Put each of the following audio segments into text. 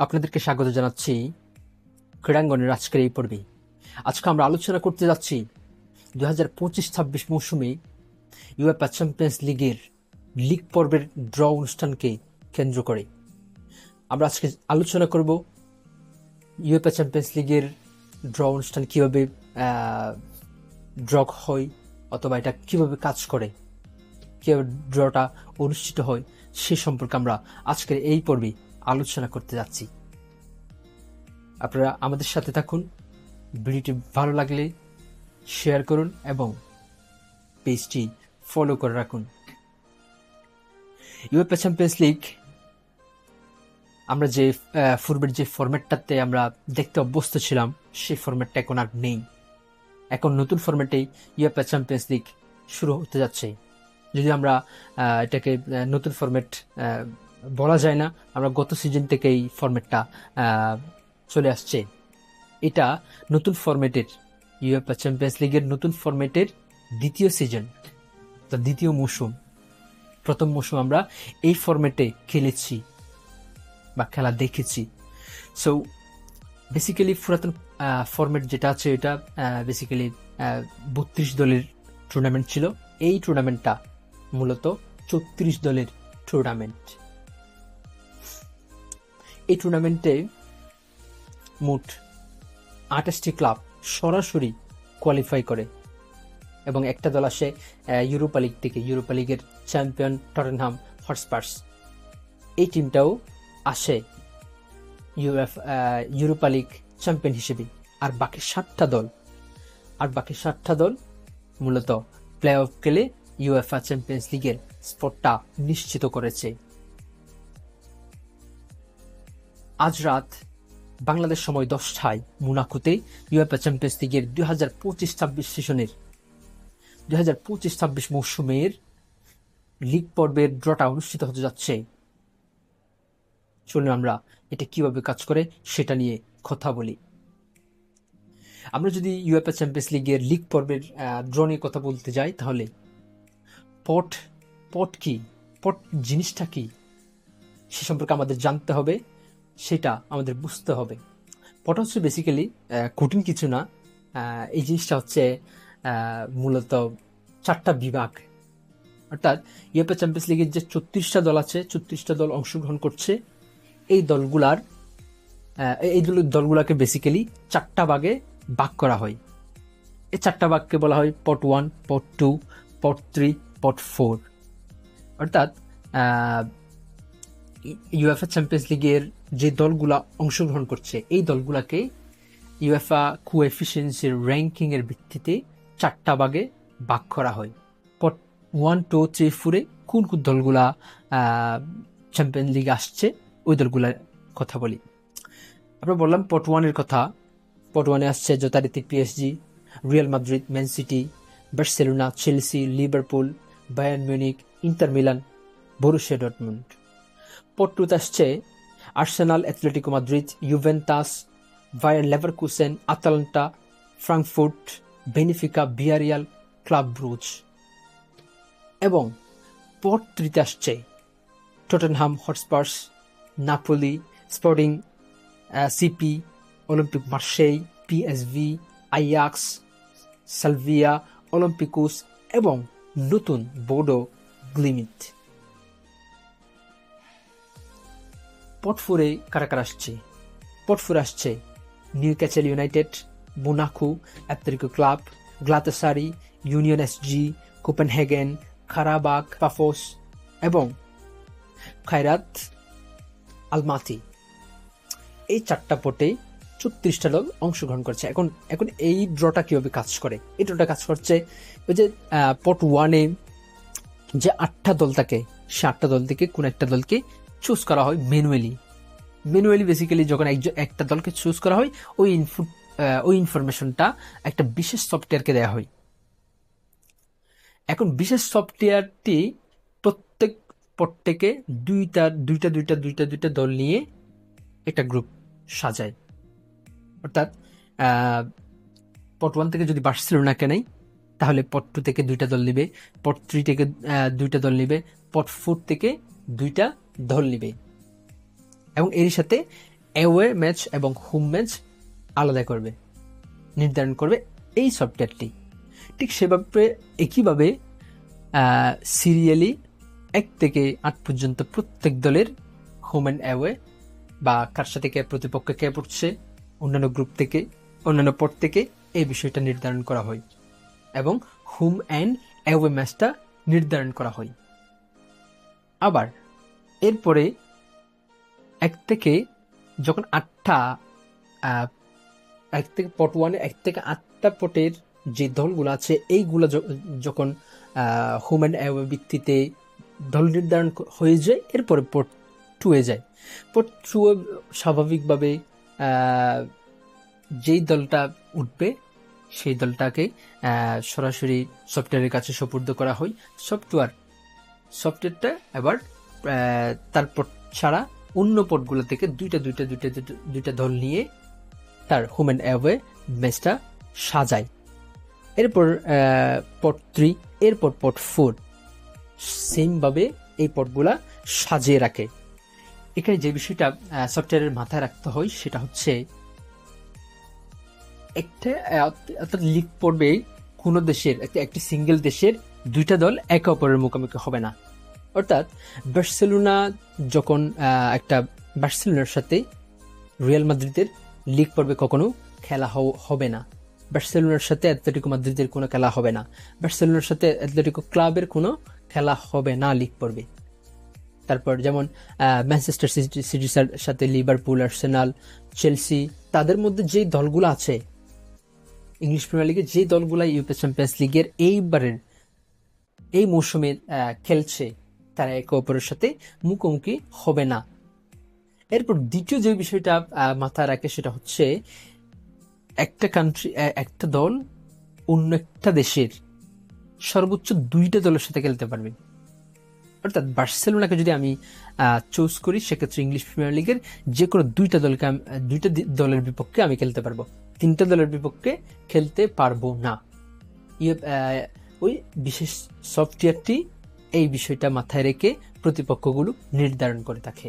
আপনাদেরকে স্বাগত জানাচ্ছি ক্রীড়াঙ্গনের আজকের এই পর্বে। আজকে আমরা আলোচনা করতে যাচ্ছি 2025-26 মৌসুমে ইউএফএ চ্যাম্পিয়ন্স লিগের লিগ পর্বের ড্র অনুষ্ঠানকে কেন্দ্র করে। আমরা আজকে আলোচনা করব ইউএফএ চ্যাম্পিয়ন্স লিগের ড্র অনুষ্ঠান কিভাবে ড্র হয়, অথবা এটা কিভাবে কাজ করে, কিভাবে ড্রটা অনুষ্ঠিত হয়, সে সম্পর্কে আমরা আজকের এই পর্বে আলোচনা করতে যাচ্ছি। আপনারা আমাদের সাথে থাকুন। ভিডিওটি ভালো লাগলে শেয়ার করুন এবং পেজটি ফলো করে রাখুন। ইউএফএ চ্যাম্পিয়ন্স লিগ আমরা যে পূর্বের যে ফরম্যাটটাতে আমরা দেখতে অভ্যস্ত ছিলাম, সেই ফরম্যাটটা এখন আর নেই। এখন নতুন ফরম্যাটেই ইউএফএ চ্যাম্পিয়ন্স লিগ শুরু হতে যাচ্ছে। যদি আমরা এটাকে নতুন ফরম্যাট বলা যায় না, আমরা গত সিজন থেকে এই ফরম্যাটটা চলে আসছে। এটা নতুন ফরম্যাটের ইউএফএ চ্যাম্পিয়ন্স লিগের নতুন ফরম্যাটের দ্বিতীয় সিজন, দ্বিতীয় মৌসুম। প্রথম মৌসুম আমরা এই ফরম্যাটে খেলেছি বা খেলা দেখেছি। সো বেসিক্যালি পুরাতন ফরম্যাট যেটা আছে, এটা বেসিক্যালি 32 দলের টুর্নামেন্ট ছিল। এই টুর্নামেন্টটা মূলত 34 দলের টুর্নামেন্ট। এই টুর্নামেন্টে মোট 28টি ক্লাব সরাসরি কোয়ালিফাই করে এবং একটা দল আসে ইউরোপা লিগ থেকে। ইউরোপা লিগের চ্যাম্পিয়ন টটেনহাম হটস্পার্স, এই টিমটাও আসে ইউরোপা লিগ চ্যাম্পিয়ন হিসেবে। আর বাকি 7টা দল মূলত প্লে অফ খেলে ইউএফএ চ্যাম্পিয়ন্স লিগের স্পটটা নিশ্চিত করেছে। আজ রাত বাংলাদেশ সময় 10টায় মোনাকোতে ইউএফএ চ্যাম্পিয়ন্স লিগের 2025-26 সেশনের 2025-26 মৌসুমের লিগ পর্বের ড্রটা অনুষ্ঠিত হতে যাচ্ছে। চলুন আমরা এটা কিভাবে কাজ করে সেটা নিয়ে কথা বলি। আমরা যদি ইউএফএ চ্যাম্পিয়ন্স লিগের লিগ পর্বের ড্র নিয়ে কথা বলতে যাই, তাহলে পট কি, পট জিনিসটা কি সে সম্পর্কে আমাদের জানতে হবে, সেটা আমাদের বুঝতে হবে। পট হচ্ছে বেসিক্যালি কঠিন কিছু না। এই জিনিসটা হচ্ছে মূলত 4টা বিভাগ। অর্থাৎ ইউএফএ চ্যাম্পিয়ন্স লিগের যে 34টা দল আছে, 34টা দল অংশগ্রহণ করছে। এই দলগুলাকে বেসিক্যালি 4টা ভাগে ভাগ করা হয়। এই 4টা ভাগকে বলা হয় পট 1, পট 2, পট 3, পট 4। অর্থাৎ ইউএফএ চ্যাম্পিয়ন্স লিগের যে দলগুলা অংশগ্রহণ করছে, এই দলগুলাকে ইউএফএ কোএফিসিয়েন্সির র্যাঙ্কিং এর ভিত্তিতে 4টা ভাগে ভাগ করা হয়। পট 1, 2, 3, 4-এ কোন কোন দলগুলা চ্যাম্পিয়ন লিগে আসছে, ওই দলগুলার কথা বলি। আমরা বললাম পট 1-এর কথা। পট 1-এ আসছে যথারীতি PSG, Real Madrid, Man City, Barcelona, Chelsea, Liverpool, Bayern Munich, Inter Milan, Borussia Dortmund. Pot 2-তে আসছে Arsenal, Atletico Madrid, Juventus, Bayer Leverkusen, Atalanta, Frankfurt, Benfica, Villarreal, Club Brugge. এবং পট 3-তে আসছে Tottenham Hotspurs, Napoli, Sporting CP, Olympique Marseille, PSV, Ajax, Slavia, Olympiacos এবং নতুন বোডো গ্লিমিট। পট 4-এ কারা কারা আসছে? পট 4-এ আসছে Newcastle United, Monaco, Athletic Club, Galatasaray, Union SG, Copenhagen, Qarabag, Pafos এবং খায়রাত আলমাতি। এই 4টা পটে 34টা দল অংশগ্রহণ করছে। এখন এই ড্রটা কিভাবে কাজ করে? এই ড্রটা কাজ করছে ওই যে পট 1-এ যে 8টা দল থাকে, সে 8টা দল থেকে কোন একটা দলকে চুজ করা হয় ম্যানুয়ালি। বেসিক্যালি যখন একটা দলকে চুজ করা হয়, ওই ইনফরমেশনটা একটা বিশেষ সফটওয়্যারকে দেওয়া হয়। এখন বিশেষ সফটওয়্যারটি প্রত্যেক পট থেকে দুইটা দল নিয়ে একটা গ্রুপ সাজায়। অর্থাৎ পট 1 থেকে যদি বার্সেলোনাকে নেয়, তাহলে পট 2 থেকে 2টা দল নিবে, পট 3 থেকে 2টা দল নিবে, পট 4 থেকে 2টা দল নিবে। এবং এর সাথে অ্যাওয়ে ম্যাচ এবং হোম ম্যাচ আলাদা করবে, নির্ধারণ করবে এই সফটওয়্যারটি। ঠিক সেভাবে একইভাবে সিরিয়ালি 1 থেকে 8 পর্যন্ত প্রত্যেক দলের হোম অ্যান্ড অ্যাওয়ে বা কার সাথে কে প্রতিপক্ষ কে পড়ছে অন্যান্য গ্রুপ থেকে, অন্যান্য পট থেকে এই বিষয়টা নির্ধারণ করা হয় এবং হোম অ্যান্ড অ্যাওয়ে ম্যাচটা নির্ধারণ করা হয়। আবার এরপরে 1 থেকে যখন 8টা 1 থেকে পট 1-এ 1 থেকে 8টা পটের যে দলগুলো আছে এইগুলো যখন হোম অ্যান্ড অ্যাওয়ে ভিত্তিতে দল নির্ধারণ হয়ে যায়, এরপরে পট 2-এ যায়। পট 2-এ স্বাভাবিকভাবে যেই দলটা উঠবে সেই দলটাকে সরাসরি সফটওয়্যারের কাছে সুপর্দ করা হয়। সফটওয়্যারটা এবার তার পট ছাড়া অন্য পটগুলো থেকে দুইটা দল নিয়ে তার হোম অ্যান্ড অ্যাওয়ে ম্যাচটা সাজায়। এরপর পট 3, এরপর পট 4 সেম ভাবে এই পটগুলা সাজিয়ে রাখে। এখানে যে বিষয়টা সফটওয়্যারের মাথায় রাখতে হয় সেটা হচ্ছে একটা অর্থাৎ লিগ পর্বে কোনো দেশের একটি সিঙ্গেল দেশের 2টা দল একে অপরের মুখোমুখি হবে না। অর্থাৎ বার্সেলোনা যখন বার্সেলোনার সাথে রিয়াল মাদ্রিদের লিগ পর্বে কখনো খেলা হবে না, বার্সেলোনার সাথে অ্যাটলেটিকো মাদ্রিদের কোনো খেলা হবে না, বার্সেলোনার সাথে অ্যাটলেটিকো ক্লাবের কোনো খেলা হবে না লিগ পর্বে। তারপর যেমন ম্যানচেস্টার সিটির সাথে লিভারপুল, আর্সেনাল, চেলসি, তাদের মধ্যে যে দলগুলো আছে ইংলিশ প্রিমিয়ার লিগের, যে দলগুলো ইউএফএ চ্যাম্পিয়ন্স লিগের এই মৌসুমে খেলছে, তারা একে অপরের সাথে মুখোমুখি হবে না। এরপর দ্বিতীয় যে বিষয়টা মাথায় রাখে সেটা হচ্ছে একটা দল অন্য একটা দেশের সর্বোচ্চ 2টা দলের সাথে খেলতে পারবে। অর্থাৎ বার্সেলোনাকে যদি আমি চুজ করি, সেক্ষেত্রে ইংলিশ প্রিমিয়ার লিগের যে কোনো 2টা দলের বিপক্ষে আমি খেলতে পারবো, 3টা দলের বিপক্ষে খেলতে পারবো না। ওই বিশেষ সফটওয়্যারটি এই বিষয়টা মাথায় রেখে প্রতিপক্ষগুলো নির্ধারণ করে থাকে।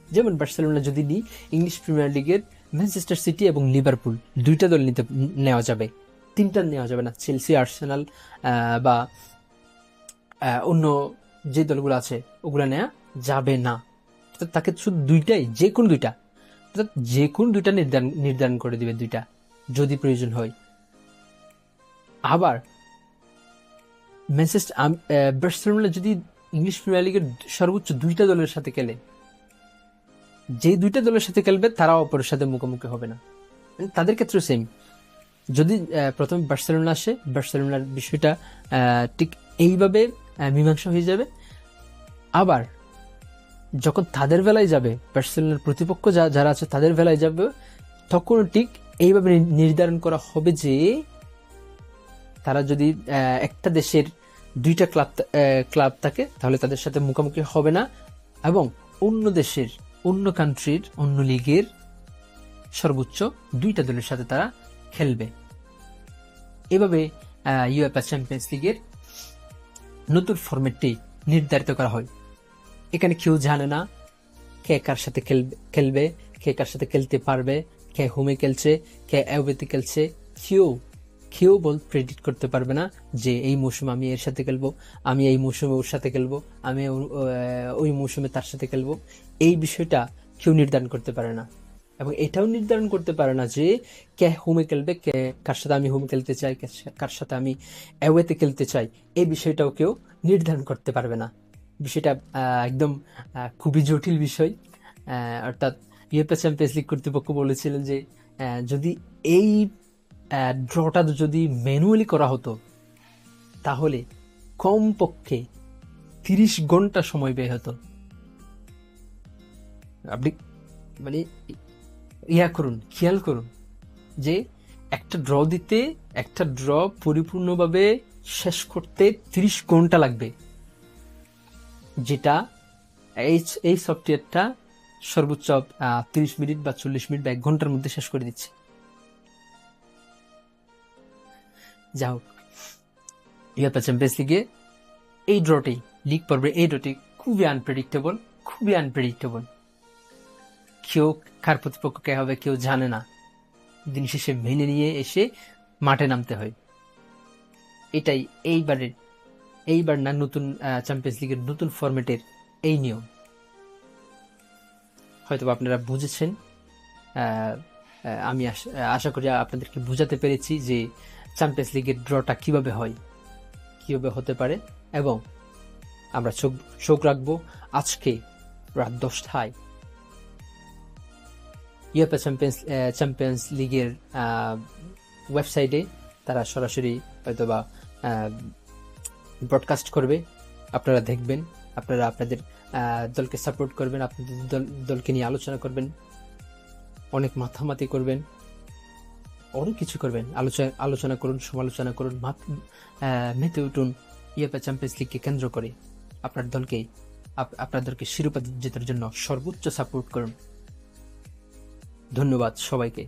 যেমন বার্সেলোনা যদি নিই, ইংলিশ প্রিমিয়ার লিগের ম্যানচেস্টার সিটি এবং লিভারপুল 2টা দল নেওয়া যাবে, 3টা নেওয়া যাবে না। চেলসি, আর্সেনাল বা অন্য যে দলগুলো আছে ওগুলা নেওয়া যাবে না। তাকে শুধু 2টাই, যে কোনো 2টা, অর্থাৎ যে কোনো 2টা নির্ধারণ করে দিবে, 2টা যদি প্রয়োজন হয়। আবার বার্সেলোনা যদি ইংলিশ প্রিমিয়ার লিগের সর্বোচ্চ 2টা দলের সাথে খেলে, যে 2টা দলের সাথে খেলবে তারাও অপরের সাথে মুখোমুখি হবে না। তাদের ক্ষেত্রে সেম, যদি প্রথমে বার্সেলোনা আসে, বার্সেলোনার বিষয়টা ঠিক এইভাবে মীমাংসা হয়ে যাবে। আবার যখন তাদের বেলায় যাবে, বার্সেলোনার প্রতিপক্ষ যারা আছে তাদের বেলায় যাবে, তখন ঠিক এইভাবে নির্ধারণ করা হবে যে তারা যদি একটা দেশের 2টা ক্লাব থাকে তাহলে তাদের সাথে মুখোমুখি হবে না, এবং অন্য দেশের, অন্য কান্ট্রির, অন্য লিগের সর্বোচ্চ 2টা দলের সাথে তারা খেলবে। এভাবে ইউএফএ চ্যাম্পিয়ন্স লিগের নতুন ফরম্যাটটি নির্ধারিত করা হয়। এখানে কেউ জানে না কে কার সাথে খেলবে, কে কার সাথে খেলতে পারবে, কে হোমে খেলছে, কে অ্যাওয়েতে খেলছে। কেউ প্রেডিক্ট করতে পারবে না যে এই মৌসুমে আমি এর সাথে খেলবো, আমি এই মৌসুমে ওর সাথে খেলবো, আমি ওই মৌসুমে তার সাথে খেলবো। এই বিষয়টা কেউ নির্ধারণ করতে পারে না, এবং এটাও নির্ধারণ করতে পারে না যে কে হোমে খেলবে, কার সাথে আমি হোমে খেলতে চাই, কার সাথে আমি অ্যাওয়েতে খেলতে চাই। এই বিষয়টাও কেউ নির্ধারণ করতে পারবে না। বিষয়টা একদম খুবই জটিল বিষয়। অর্থাৎ ইউএফএ চ্যাম্পিয়ন্স লিগ কর্তৃপক্ষ বলেছিলেন যে যদি এই ড্রটা যদি ম্যানুয়ালি করা হতো তাহলে কমপক্ষে 30 ঘন্টা সময় ব্যয় হতো। আপনি মানে খেয়াল করুন যে একটা ড্র দিতে, একটা ড্র পরিপূর্ণভাবে শেষ করতে 30 ঘন্টা লাগবে, যেটা এই সফটওয়্যারটা সর্বোচ্চ 30 মিনিট বা 40 মিনিট বা 1 ঘন্টার মধ্যে শেষ করে দিচ্ছে। যাই হোক, ইউএফএ চ্যাম্পিয়ন্স লিগে এই ড্রটি, লিগ পর্বে এই ড্রটি খুবই আনপ্রেডিক্টেবল। কেউ কার প্রতিপক্ষ কে হবে কেউ জানে না, দিন শেষে মেনে নিয়ে এসে মাঠে নামতে হয়। এটাই এইবার না নতুন চ্যাম্পিয়ন্স লিগের নতুন ফরম্যাটের এই নিয়ম। হয়তো আপনারা বুঝেছেন। আমি আশা করি আপনাদেরকে বুঝাতে পেরেছি যে চ্যাম্পিয়ন্স লিগের ড্রটা কিভাবে হয়, কিভাবে হতে পারে। এবং আমরা চোখ রাখবো আজকে রাত 10টায় ইউএফএ চ্যাম্পিয়ন্স লিগের ওয়েবসাইটে তারা সরাসরি হয়তোবা ব্রডকাস্ট করবে। আপনারা দেখবেন, আপনারা আপনাদের দলকে সাপোর্ট করবেন, আপনাদের দলকে নিয়ে আলোচনা করবেন, অনেক মাথামাতি করবেন, অনেক কিছু করবেন, আলোচনা করুন, সমালোচনা করুন, মেতে উঠুন ইউএফএ চ্যাম্পিয়ন্স লিগকে কেন্দ্র করে। আপনার দলকে শিরোপা জেতার জন্য সর্বোচ্চ সাপোর্ট করুন। ধন্যবাদ সবাইকে।